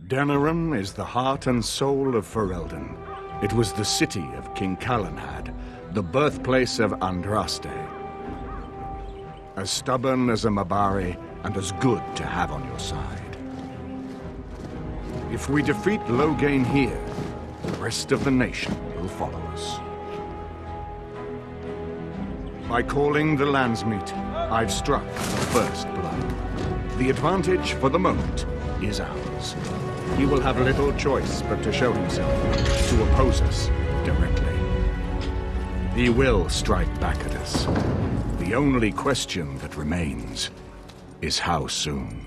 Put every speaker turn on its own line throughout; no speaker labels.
Denerim is the heart and soul of Ferelden. It was the city of King Calenhad, the birthplace of Andraste. As stubborn as a Mabari, and as good to have on your side. If we defeat Loghain here, the rest of the nation will follow us. By calling the Landsmeet, I've struck the first blow. The advantage, for the moment, is ours. He will have little choice but to show himself, to oppose us directly. He will strike back at us. The only question that remains is how soon.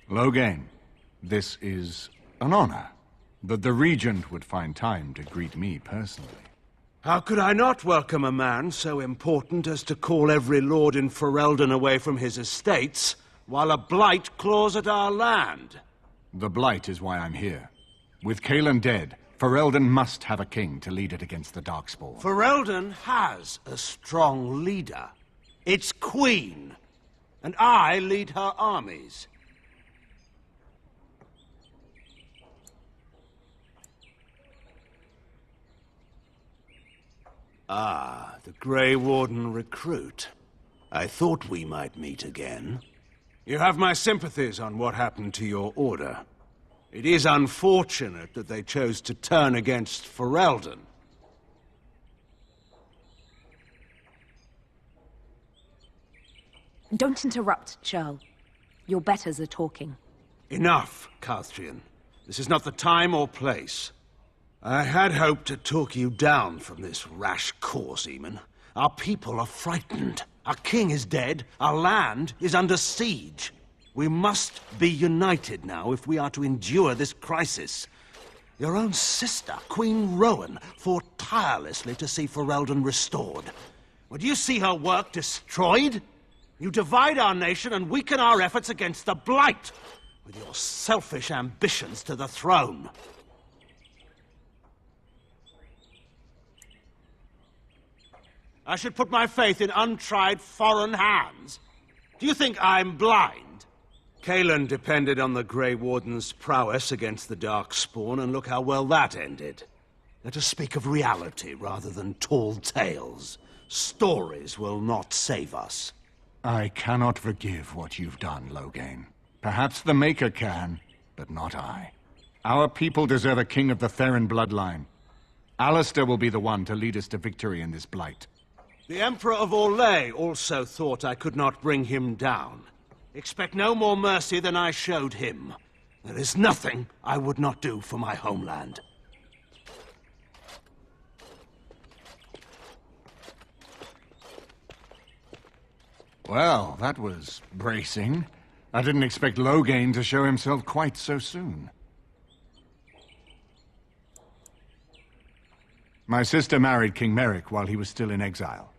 Loghain, this is an honor, that the Regent would find time to greet me personally.
How could I not welcome a man so important as to call every lord in Ferelden away from his estates, while a blight claws at our land?
The blight is why I'm here. With Cailan dead, Ferelden must have a king to lead it against the Darkspawn.
Ferelden has a strong leader. Its queen. And I lead her armies. Ah, the Grey Warden recruit. I thought we might meet again. You have my sympathies on what happened to your order. It is unfortunate that they chose to turn against Ferelden.
Don't interrupt, Churl. Your betters are talking.
Enough, Calthrian. This is not the time or place. I had hoped to talk you down from this rash course, Eamon. Our people are frightened. Our king is dead. Our land is under siege. We must be united now if we are to endure this crisis. Your own sister, Queen Rowan, fought tirelessly to see Ferelden restored. Would you see her work destroyed? You divide our nation and weaken our efforts against the Blight, with your selfish ambitions to the throne. I should put my faith in untried foreign hands? Do you think I'm blind? Cailan depended on the Grey Warden's prowess against the Darkspawn, and look how well that ended. Let us speak of reality rather than tall tales. Stories will not save us.
I cannot forgive what you've done, Loghain. Perhaps the Maker can, but not I. Our people deserve a king of the Therin bloodline. Alistair will be the one to lead us to victory in this blight.
The Emperor of Orlais also thought I could not bring him down. Expect no more mercy than I showed him. There is nothing I would not do for my homeland.
Well, that was bracing. I didn't expect Loghain to show himself quite so soon. My sister married King Merrick while he was still in exile.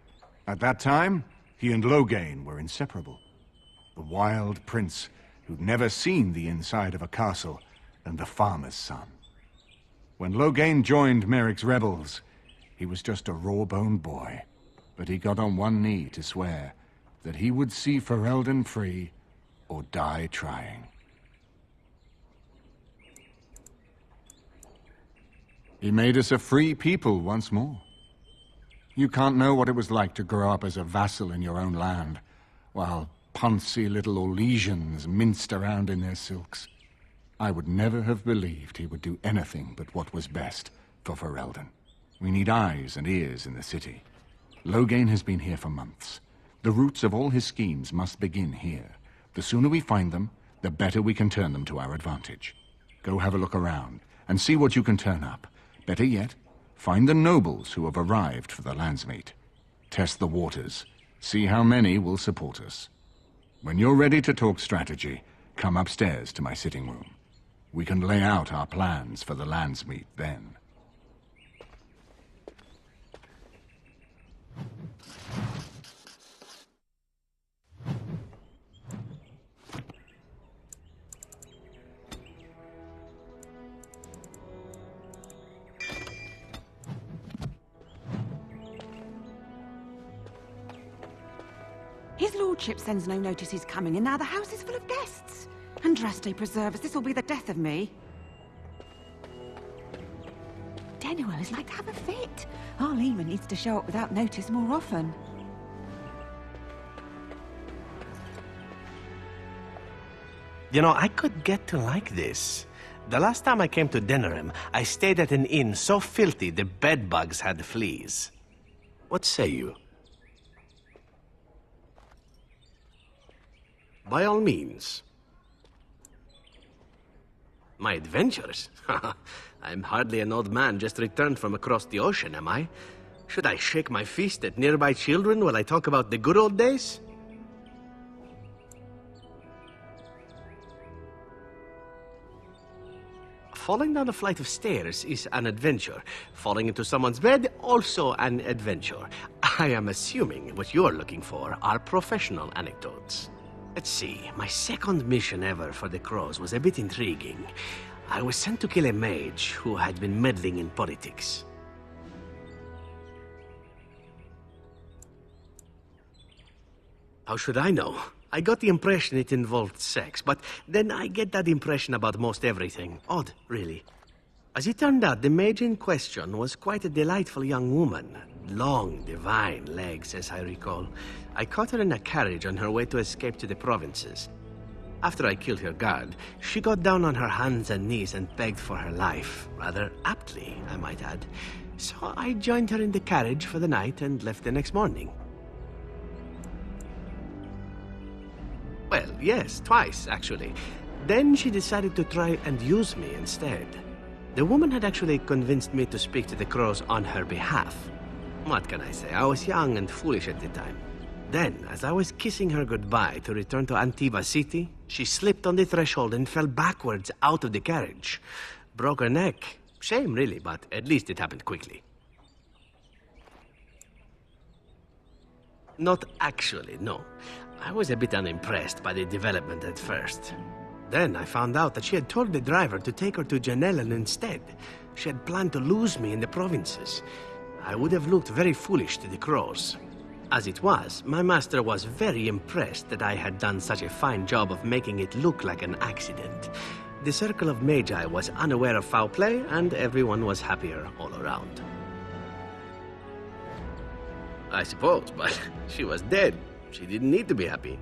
At that time, he and Loghain were inseparable. The wild prince who'd never seen the inside of a castle, and the farmer's son. When Loghain joined Merrick's rebels, he was just a raw-boned boy. But he got on one knee to swear that he would see Ferelden free or die trying. He made us a free people once more. You can't know what it was like to grow up as a vassal in your own land, while poncy little Orlesians minced around in their silks. I would never have believed he would do anything but what was best for Ferelden. We need eyes and ears in the city. Loghain has been here for months. The roots of all his schemes must begin here. The sooner we find them, the better we can turn them to our advantage. Go have a look around, and see what you can turn up. Better yet, find the nobles who have arrived for the Landsmeet. Test the waters. See how many will support us. When you're ready to talk strategy, come upstairs to my sitting room. We can lay out our plans for the Landsmeet then.
His lordship sends no notice he's coming, and now the house is full of guests. Andraste preserve us, this will be the death of me. Denuel is like to have a fit. Our Lima needs to show up without notice more often.
You know, I could get to like this. The last time I came to Denerim, I stayed at an inn so filthy the bedbugs had fleas. What say you? By all means. My adventures? I'm hardly an old man just returned from across the ocean, am I? Should I shake my fist at nearby children while I talk about the good old days? Falling down a flight of stairs is an adventure. Falling into someone's bed, also an adventure. I am assuming what you're looking for are professional anecdotes. Let's see, my second mission ever for the Crows was a bit intriguing. I was sent to kill a mage who had been meddling in politics. How should I know? I got the impression it involved sex, but then I get that impression about most everything. Odd, really. As it turned out, the mage in question was quite a delightful young woman. Long, divine legs, as I recall. I caught her in a carriage on her way to escape to the provinces. After I killed her guard, she got down on her hands and knees and begged for her life. Rather aptly, I might add. So I joined her in the carriage for the night and left the next morning. Well, yes, twice, actually. Then she decided to try and use me instead. The woman had actually convinced me to speak to the Crows on her behalf. What can I say? I was young and foolish at the time. Then, as I was kissing her goodbye to return to Antiva City, she slipped on the threshold and fell backwards out of the carriage. Broke her neck. Shame, really, but at least it happened quickly. Not actually, no. I was a bit unimpressed by the development at first. Then I found out that she had told the driver to take her to Janellen instead. She had planned to lose me in the provinces. I would have looked very foolish to the Crows. As it was, my master was very impressed that I had done such a fine job of making it look like an accident. The Circle of Magi was unaware of foul play, and everyone was happier all around. I suppose, but she was dead. She didn't need to be happy.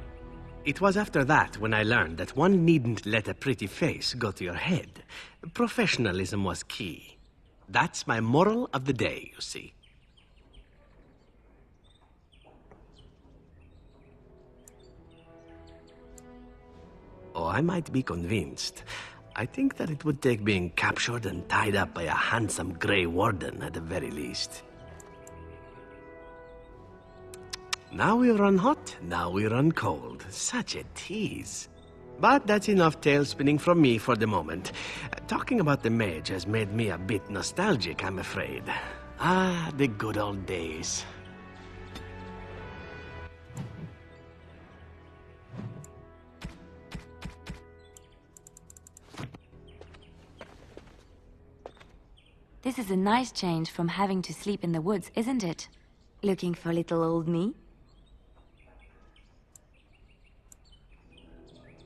It was after that when I learned that one needn't let a pretty face go to your head. Professionalism was key. That's my moral of the day, you see. Oh, I might be convinced. I think that it would take being captured and tied up by a handsome Grey Warden at the very least. Now we run hot, now we run cold. Such a tease. But that's enough tale spinning from me for the moment. Talking about the mage has made me a bit nostalgic, I'm afraid. Ah, the good old days.
This is a nice change from having to sleep in the woods, isn't it? Looking for little old me?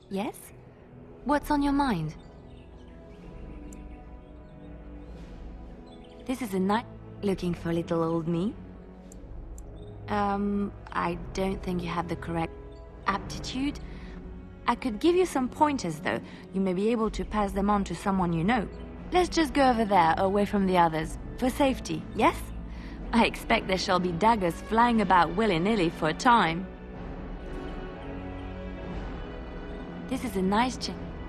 Yes? What's on your mind? This is a night looking for little old me. I don't think you have the correct aptitude. I could give you some pointers, though. You may be able to pass them on to someone you know. Let's just go over there, away from the others, for safety, yes? I expect there shall be daggers flying about willy-nilly for a time. This is a nice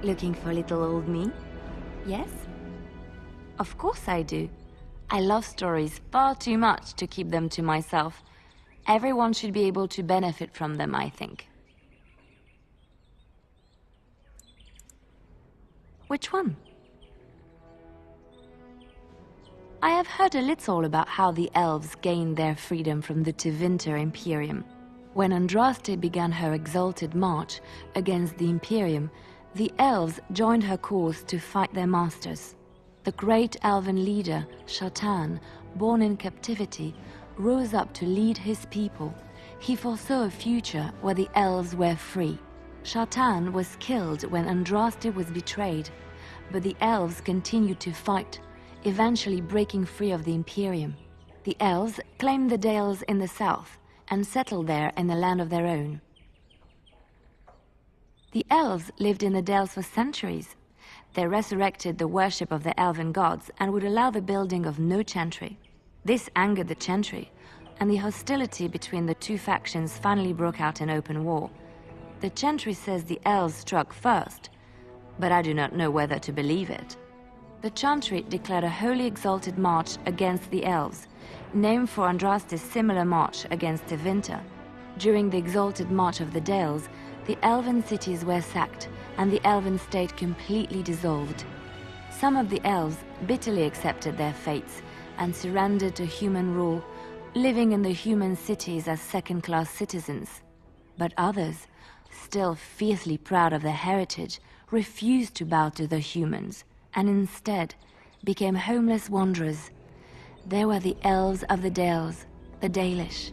looking for little old me. Yes? Of course I do. I love stories far too much to keep them to myself. Everyone should be able to benefit from them, I think. Which one? I have heard a little about how the elves gained their freedom from the Tevinter Imperium. When Andraste began her exalted march against the Imperium, the elves joined her cause to fight their masters. The great elven leader, Shatan, born in captivity, rose up to lead his people. He foresaw a future where the elves were free. Shartan was killed when Andraste was betrayed, but the elves continued to fight, eventually breaking free of the Imperium. The elves claimed the Dales in the south and settled there in a land of their own. The elves lived in the Dales for centuries. They resurrected the worship of the elven gods and would allow the building of no chantry. This angered the chantry, and the hostility between the two factions finally broke out in open war. The chantry says the elves struck first, but I do not know whether to believe it. The chantry declared a wholly exalted march against the elves, named for Andraste's similar march against Tevinter. During the exalted march of the Dales, the elven cities were sacked, and the elven state completely dissolved. Some of the elves bitterly accepted their fates and surrendered to human rule, living in the human cities as second-class citizens. But others, still fiercely proud of their heritage, refused to bow to the humans, and instead became homeless wanderers. They were the elves of the Dales, the Dalish.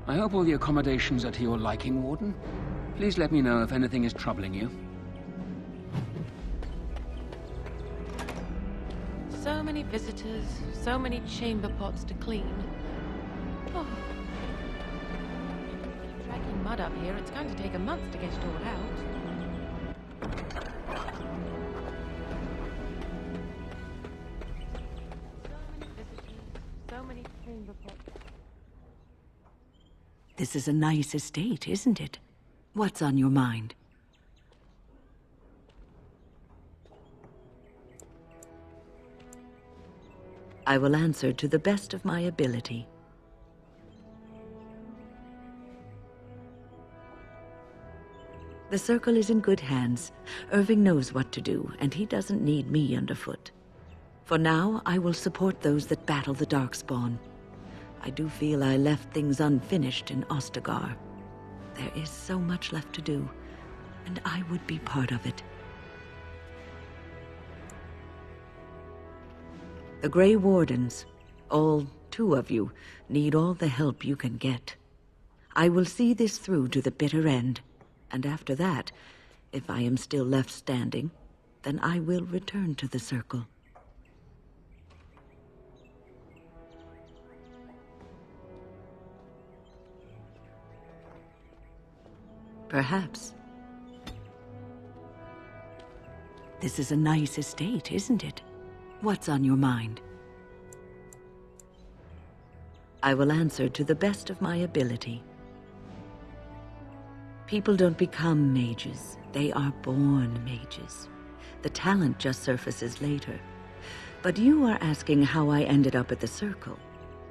I hope all the accommodations are to your liking, Warden. Please let me know if anything is troubling you.
So many visitors, so many chamber pots to clean. Oh. Dragging mud up here, it's going to take a month to get it all out. So many visitors, so many chamber pots.
This is a nice estate, isn't it? What's on your mind? I will answer to the best of my ability. The Circle is in good hands. Irving knows what to do, and he doesn't need me underfoot. For now, I will support those that battle the Darkspawn. I do feel I left things unfinished in Ostagar. There is so much left to do, and I would be part of it. The Grey Wardens, all 2 of you, need all the help you can get. I will see this through to the bitter end, and after that, if I am still left standing, then I will return to the Circle. Perhaps. This is a nice estate, isn't it? What's on your mind? I will answer to the best of my ability. People don't become mages. They are born mages. The talent just surfaces later. But you are asking how I ended up at the Circle.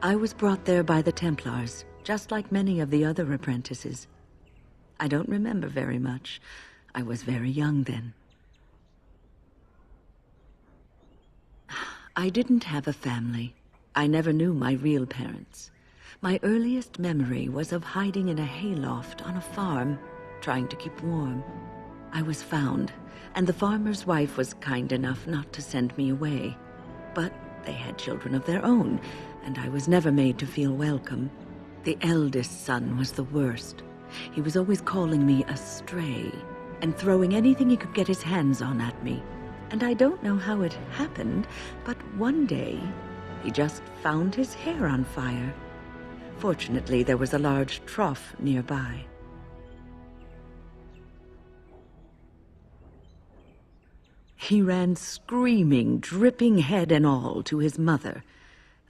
I was brought there by the Templars, just like many of the other apprentices. I don't remember very much. I was very young then. I didn't have a family. I never knew my real parents. My earliest memory was of hiding in a hayloft on a farm, trying to keep warm. I was found, and the farmer's wife was kind enough not to send me away. But they had children of their own, and I was never made to feel welcome. The eldest son was the worst. He was always calling me a stray, and throwing anything he could get his hands on at me. And I don't know how it happened, but one day, he just found his hair on fire. Fortunately, there was a large trough nearby. He ran screaming, dripping head and all, to his mother.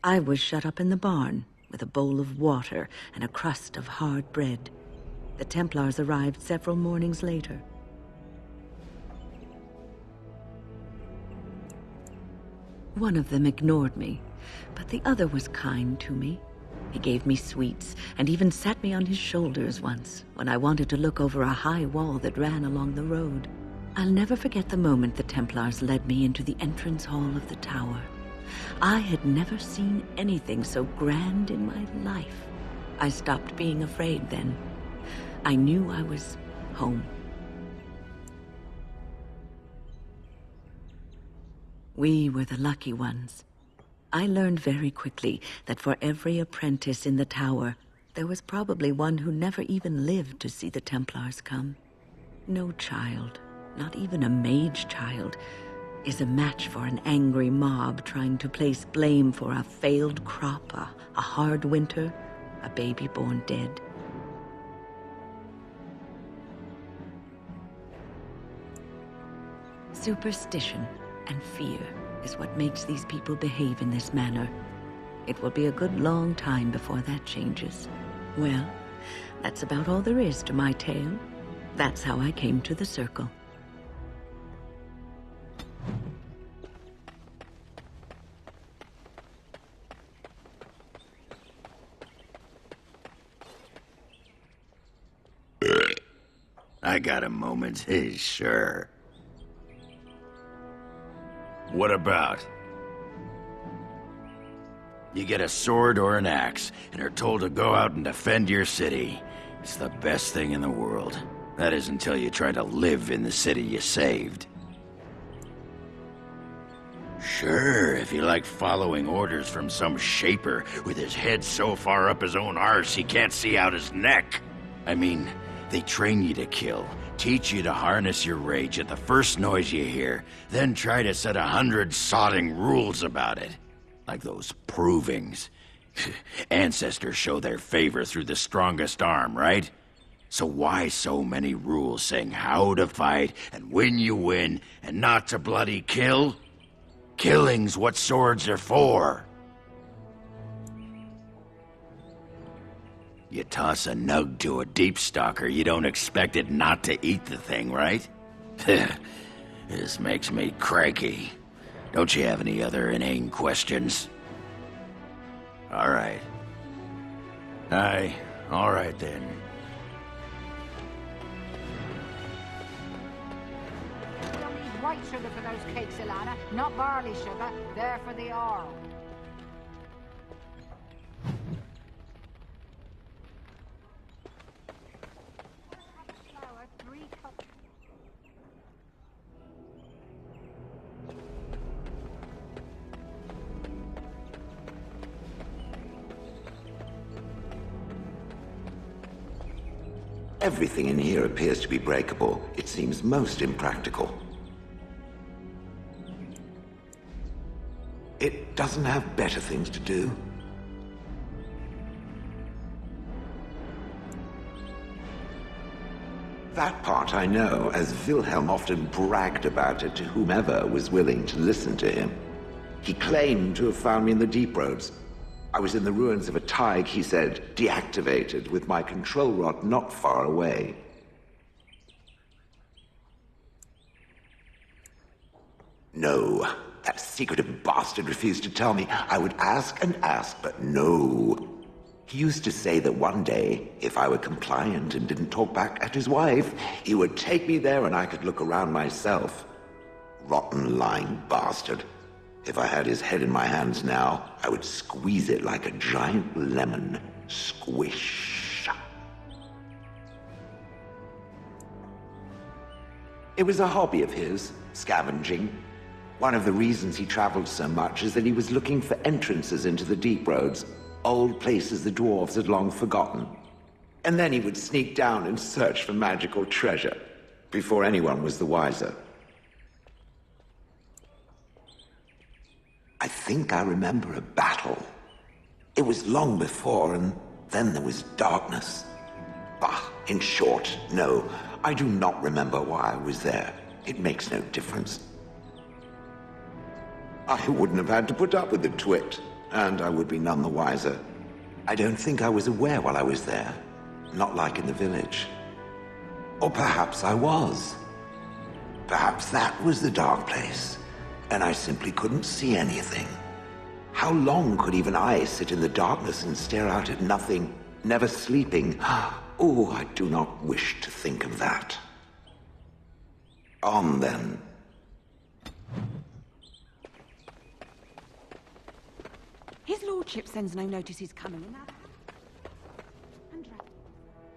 I was shut up in the barn, with a bowl of water and a crust of hard bread. The Templars arrived several mornings later. One of them ignored me, but the other was kind to me. He gave me sweets and even sat me on his shoulders once when I wanted to look over a high wall that ran along the road. I'll never forget the moment the Templars led me into the entrance hall of the tower. I had never seen anything so grand in my life. I stopped being afraid then. I knew I was home. We were the lucky ones. I learned very quickly that for every apprentice in the tower, there was probably one who never even lived to see the Templars come. No child, not even a mage child, is a match for an angry mob trying to place blame for a failed crop, a hard winter, a baby born dead. Superstition and fear is what makes these people behave in this manner. It will be a good long time before that changes. Well, that's about all there is to my tale. That's how I came to the Circle.
I got a moment, sure. What about? You get a sword or an axe, and are told to go out and defend your city. It's the best thing in the world. That is until you try to live in the city you saved. Sure, if you like following orders from some shaper with his head so far up his own arse he can't see out his neck. I mean, they train you to kill, teach you to harness your rage at the first noise you hear, then try to set 100 sodding rules about it. Like those provings. Ancestors show their favor through the strongest arm, right? So why so many rules saying how to fight, and when you win, and not to bloody kill? Killing's what swords are for. You toss a nug to a deep stalker, you don't expect it not to eat the thing, right? This makes me cranky. Don't you have any other inane questions? All right. All right then.
You don't need white sugar for those cakes, Ilana. Not barley sugar. They're for the Arl.
Everything in here appears to be breakable. It seems most impractical. It doesn't have better things to do. That part I know, as Wilhelm often bragged about it to whomever was willing to listen to him. He claimed to have found me in the Deep Roads. I was in the ruins of a Tig, he said, deactivated, with my control rod not far away. No, that secretive bastard refused to tell me. I would ask and ask, but no. He used to say that one day, if I were compliant and didn't talk back at his wife, he would take me there and I could look around myself. Rotten, lying bastard. If I had his head in my hands now, I would squeeze it like a giant lemon. Squish. It was a hobby of his, scavenging. One of the reasons he traveled so much is that he was looking for entrances into the Deep Roads, old places the dwarves had long forgotten. And then he would sneak down and search for magical treasure, before anyone was the wiser. I think I remember a battle. It was long before, and then there was darkness. Bah, in short, no, I do not remember why I was there. It makes no difference. I wouldn't have had to put up with the twit, and I would be none the wiser. I don't think I was aware while I was there, not like in the village. Or perhaps I was. Perhaps that was the dark place. And I simply couldn't see anything. How long could even I sit in the darkness and stare out at nothing, never sleeping? Oh, I do not wish to think of that. On then.
His lordship sends no notice he's coming.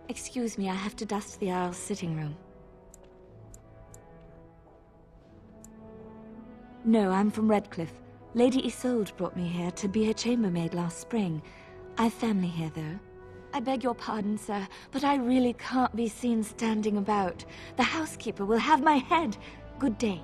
Excuse me, I have to dust the Earl's sitting room. No, I'm from Redcliffe. Lady Isolde brought me here to be her chambermaid last spring. I've family here, though. I beg your pardon, sir, but I really can't be seen standing about. The housekeeper will have my head. Good day.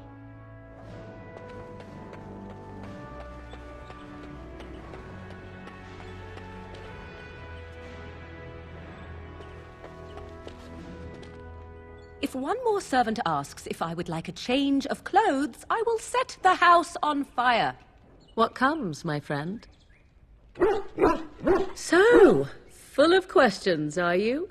If one more servant asks if I would like a change of clothes, I will set the house on fire.
What comes, my friend? So, full of questions, are you?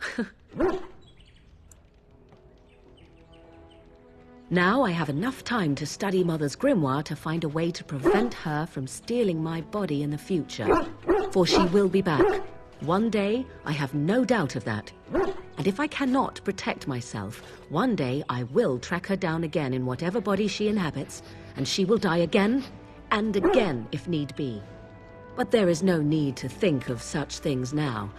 Now I have enough time to study Mother's grimoire to find a way to prevent her from stealing my body in the future. For she will be back. One day, I have no doubt of that. And if I cannot protect myself, one day I will track her down again in whatever body she inhabits, and she will die again and again if need be. But there is no need to think of such things now.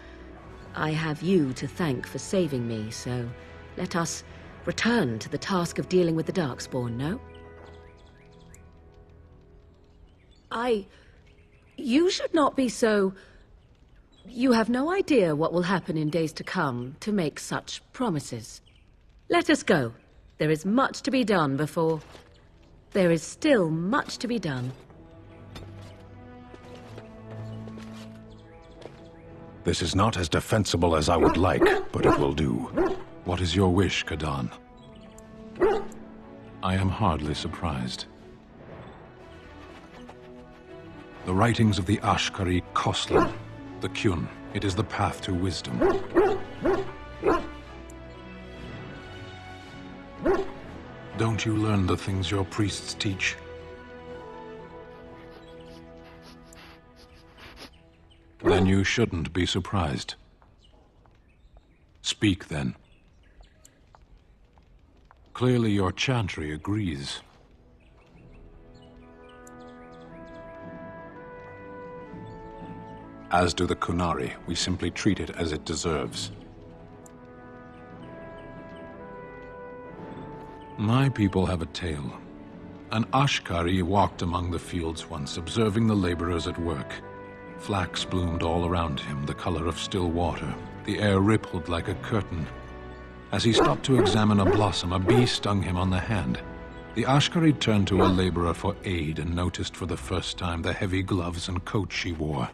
I have you to thank for saving me, so let us return to the task of dealing with the Darkspawn, no? You should not be so... You have no idea what will happen in days to come to make such promises. Let us go. There is much to be done before... There is still much to be done.
This is not as defensible as I would like, but it will do. What is your wish, Kadan? I am hardly surprised. The writings of the Ashkari Khosla, the Kyun, it is the path to wisdom. Don't you learn the things your priests teach? Then you shouldn't be surprised. Speak, then. Clearly your chantry agrees. As do the Kunari. We simply treat it as it deserves. My people have a tale. An Ashkari walked among the fields once, observing the laborers at work. Flax bloomed all around him, the color of still water. The air rippled like a curtain. As he stopped to examine a blossom, a bee stung him on the hand. The Ashkari turned to a laborer for aid and noticed for the first time the heavy gloves and coat she wore.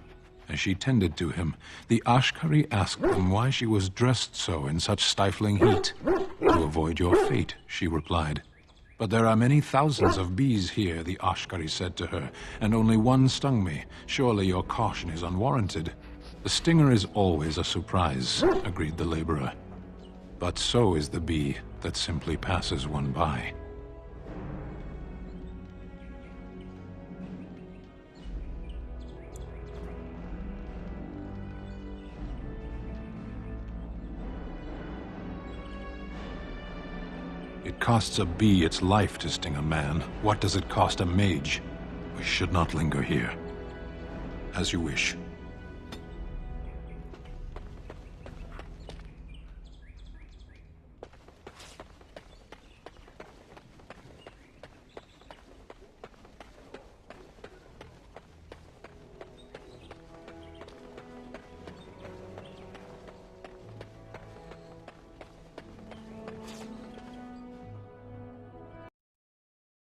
As she tended to him, the Ashkari asked them why she was dressed so in such stifling heat. To avoid your fate, she replied. But there are many thousands of bees here, the Ashkari said to her, and only one stung me. Surely your caution is unwarranted. The stinger is always a surprise, agreed the laborer. But so is the bee that simply passes one by. It costs a bee its life to sting a man. What does it cost a mage? We should not linger here. As you wish.